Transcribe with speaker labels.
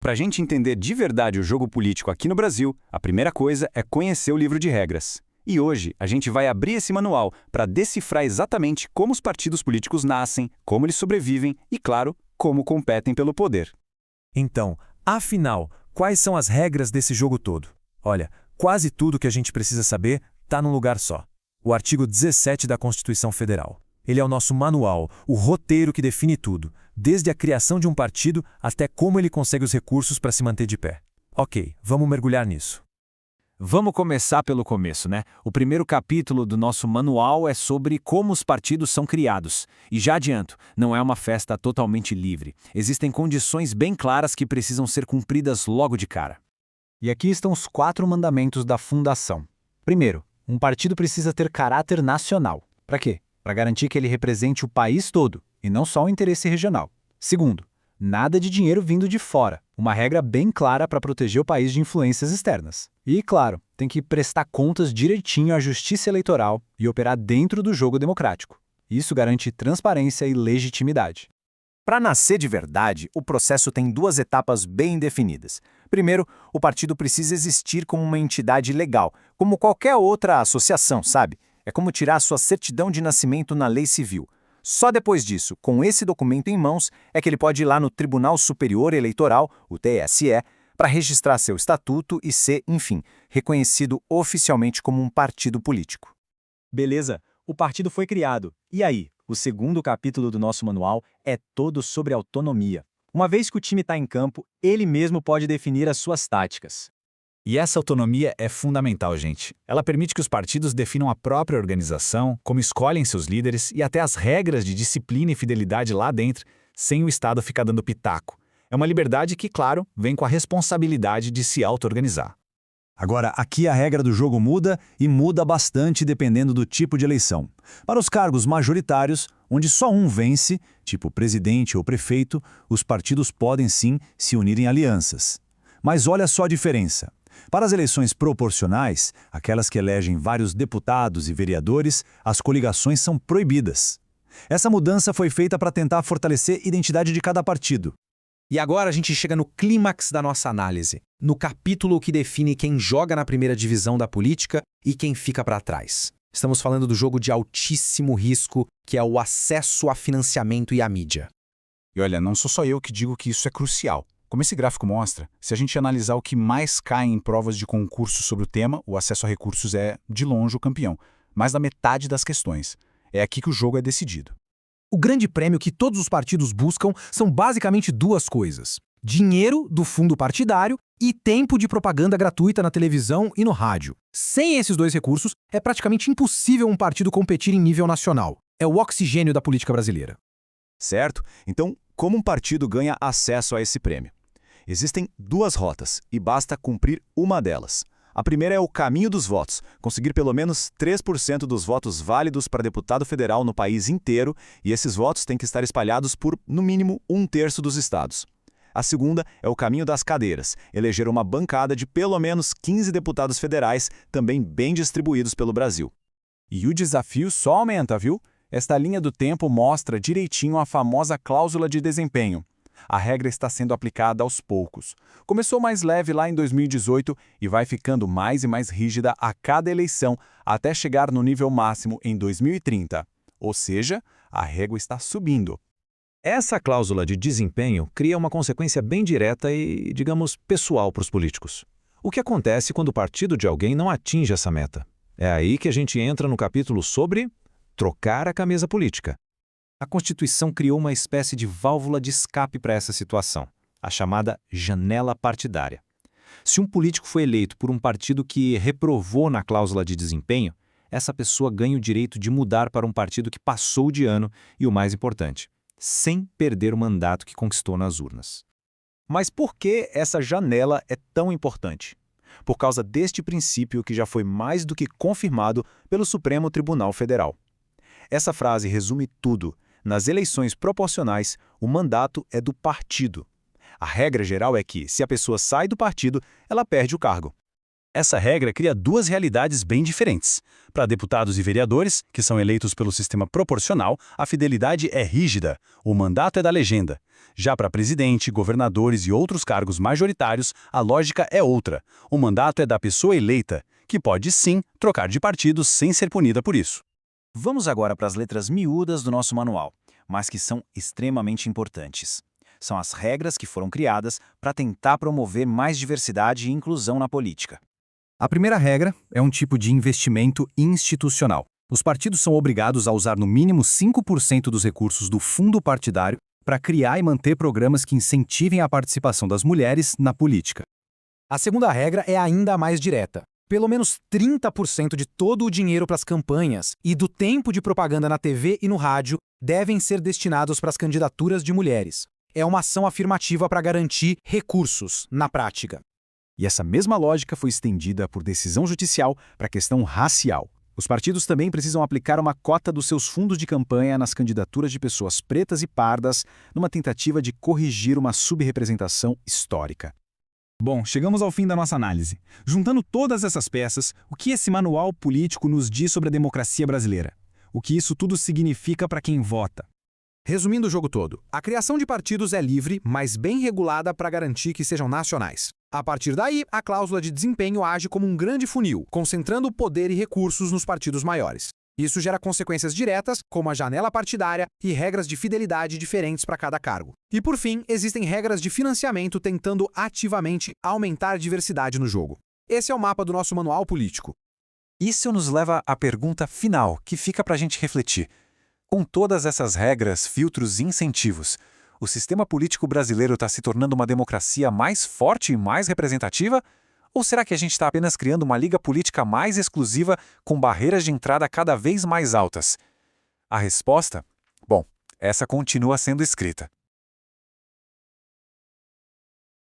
Speaker 1: Para a gente entender de verdade o jogo político aqui no Brasil, a primeira coisa é conhecer o livro de regras. E hoje a gente vai abrir esse manual para decifrar exatamente como os partidos políticos nascem, como eles sobrevivem e, claro, como competem pelo poder.
Speaker 2: Então, afinal, quais são as regras desse jogo todo? Olha, quase tudo que a gente precisa saber está num lugar só. O artigo 17 da Constituição Federal. Ele é o nosso manual, o roteiro que define tudo, desde a criação de um partido até como ele consegue os recursos para se manter de pé. Ok, vamos mergulhar nisso.
Speaker 3: Vamos começar pelo começo, né? O primeiro capítulo do nosso manual é sobre como os partidos são criados. E já adianto, não é uma festa totalmente livre. Existem condições bem claras que precisam ser cumpridas logo de cara.
Speaker 4: E aqui estão os 4 mandamentos da fundação. Primeiro, um partido precisa ter caráter nacional. Para quê? Para garantir que ele represente o país todo, e não só o interesse regional. Segundo, nada de dinheiro vindo de fora. Uma regra bem clara para proteger o país de influências externas. E, claro, tem que prestar contas direitinho à justiça eleitoral e operar dentro do jogo democrático. Isso garante transparência e legitimidade.
Speaker 5: Para nascer de verdade, o processo tem 2 etapas bem definidas. Primeiro, o partido precisa existir como uma entidade legal, como qualquer outra associação, sabe? É como tirar sua certidão de nascimento na lei civil. Só depois disso, com esse documento em mãos, é que ele pode ir lá no Tribunal Superior Eleitoral, o TSE, para registrar seu estatuto e ser, enfim, reconhecido oficialmente como um partido político.
Speaker 4: Beleza, o partido foi criado. E aí? O segundo capítulo do nosso manual é todo sobre autonomia. Uma vez que o time está em campo, ele mesmo pode definir as suas táticas.
Speaker 6: E essa autonomia é fundamental, gente. Ela permite que os partidos definam a própria organização, como escolhem seus líderes e até as regras de disciplina e fidelidade lá dentro, sem o Estado ficar dando pitaco. É uma liberdade que, claro, vem com a responsabilidade de se auto-organizar.
Speaker 2: Agora, aqui a regra do jogo muda e muda bastante dependendo do tipo de eleição. Para os cargos majoritários, onde só um vence, tipo presidente ou prefeito, os partidos podem sim se unir em alianças. Mas olha só a diferença. Para as eleições proporcionais, aquelas que elegem vários deputados e vereadores, as coligações são proibidas. Essa mudança foi feita para tentar fortalecer a identidade de cada partido.
Speaker 7: E agora a gente chega no clímax da nossa análise, no capítulo que define quem joga na primeira divisão da política e quem fica para trás. Estamos falando do jogo de altíssimo risco, que é o acesso a financiamento e à mídia.
Speaker 8: E olha, não sou só eu que digo que isso é crucial. Como esse gráfico mostra, se a gente analisar o que mais cai em provas de concurso sobre o tema, o acesso a recursos é, de longe, o campeão. Mais da metade das questões. É aqui que o jogo é decidido.
Speaker 7: O grande prêmio que todos os partidos buscam são basicamente 2 coisas: dinheiro do fundo partidário e tempo de propaganda gratuita na televisão e no rádio. Sem esses 2 recursos, é praticamente impossível um partido competir em nível nacional. É o oxigênio da política brasileira.
Speaker 1: Certo? Então, como um partido ganha acesso a esse prêmio? Existem 2 rotas e basta cumprir uma delas. A primeira é o caminho dos votos, conseguir pelo menos 3% dos votos válidos para deputado federal no país inteiro, e esses votos têm que estar espalhados por, no mínimo, 1/3 dos estados. A segunda é o caminho das cadeiras, eleger uma bancada de pelo menos 15 deputados federais, também bem distribuídos pelo Brasil. E o desafio só aumenta, viu? Esta linha do tempo mostra direitinho a famosa cláusula de desempenho. A regra está sendo aplicada aos poucos. Começou mais leve lá em 2018 e vai ficando mais e mais rígida a cada eleição, até chegar no nível máximo em 2030. Ou seja, a régua está subindo.
Speaker 2: Essa cláusula de desempenho cria uma consequência bem direta e, digamos, pessoal para os políticos. O que acontece quando o partido de alguém não atinge essa meta? É aí que a gente entra no capítulo sobre trocar a camisa política.
Speaker 7: A Constituição criou uma espécie de válvula de escape para essa situação, a chamada janela partidária. Se um político foi eleito por um partido que reprovou na cláusula de desempenho, essa pessoa ganha o direito de mudar para um partido que passou de ano e, o mais importante, sem perder o mandato que conquistou nas urnas.
Speaker 5: Mas por que essa janela é tão importante? Por causa deste princípio que já foi mais do que confirmado pelo Supremo Tribunal Federal. Essa frase resume tudo. Nas eleições proporcionais, o mandato é do partido. A regra geral é que, se a pessoa sai do partido, ela perde o cargo.
Speaker 2: Essa regra cria duas realidades bem diferentes. Para deputados e vereadores, que são eleitos pelo sistema proporcional, a fidelidade é rígida, o mandato é da legenda. Já para presidente, governadores e outros cargos majoritários, a lógica é outra. O mandato é da pessoa eleita, que pode sim trocar de partido sem ser punida por isso.
Speaker 5: Vamos agora para as letras miúdas do nosso manual, mas que são extremamente importantes. São as regras que foram criadas para tentar promover mais diversidade e inclusão na política.
Speaker 2: A primeira regra é um tipo de investimento institucional. Os partidos são obrigados a usar no mínimo 5% dos recursos do fundo partidário para criar e manter programas que incentivem a participação das mulheres na política.
Speaker 9: A segunda regra é ainda mais direta. Pelo menos 30% de todo o dinheiro para as campanhas e do tempo de propaganda na TV e no rádio devem ser destinados para as candidaturas de mulheres. É uma ação afirmativa para garantir recursos na prática.
Speaker 2: E essa mesma lógica foi estendida por decisão judicial para a questão racial. Os partidos também precisam aplicar uma cota dos seus fundos de campanha nas candidaturas de pessoas pretas e pardas, numa tentativa de corrigir uma subrepresentação histórica. Bom, chegamos ao fim da nossa análise. Juntando todas essas peças, o que esse manual político nos diz sobre a democracia brasileira? O que isso tudo significa para quem vota?
Speaker 9: Resumindo o jogo todo, a criação de partidos é livre, mas bem regulada para garantir que sejam nacionais. A partir daí, a cláusula de desempenho age como um grande funil, concentrando o poder e recursos nos partidos maiores. Isso gera consequências diretas, como a janela partidária e regras de fidelidade diferentes para cada cargo. E por fim, existem regras de financiamento tentando ativamente aumentar a diversidade no jogo. Esse é o mapa do nosso manual político.
Speaker 3: Isso nos leva à pergunta final, que fica para a gente refletir. Com todas essas regras, filtros e incentivos, o sistema político brasileiro está se tornando uma democracia mais forte e mais representativa? Ou será que a gente está apenas criando uma liga política mais exclusiva com barreiras de entrada cada vez mais altas? A resposta? Bom, essa continua sendo escrita.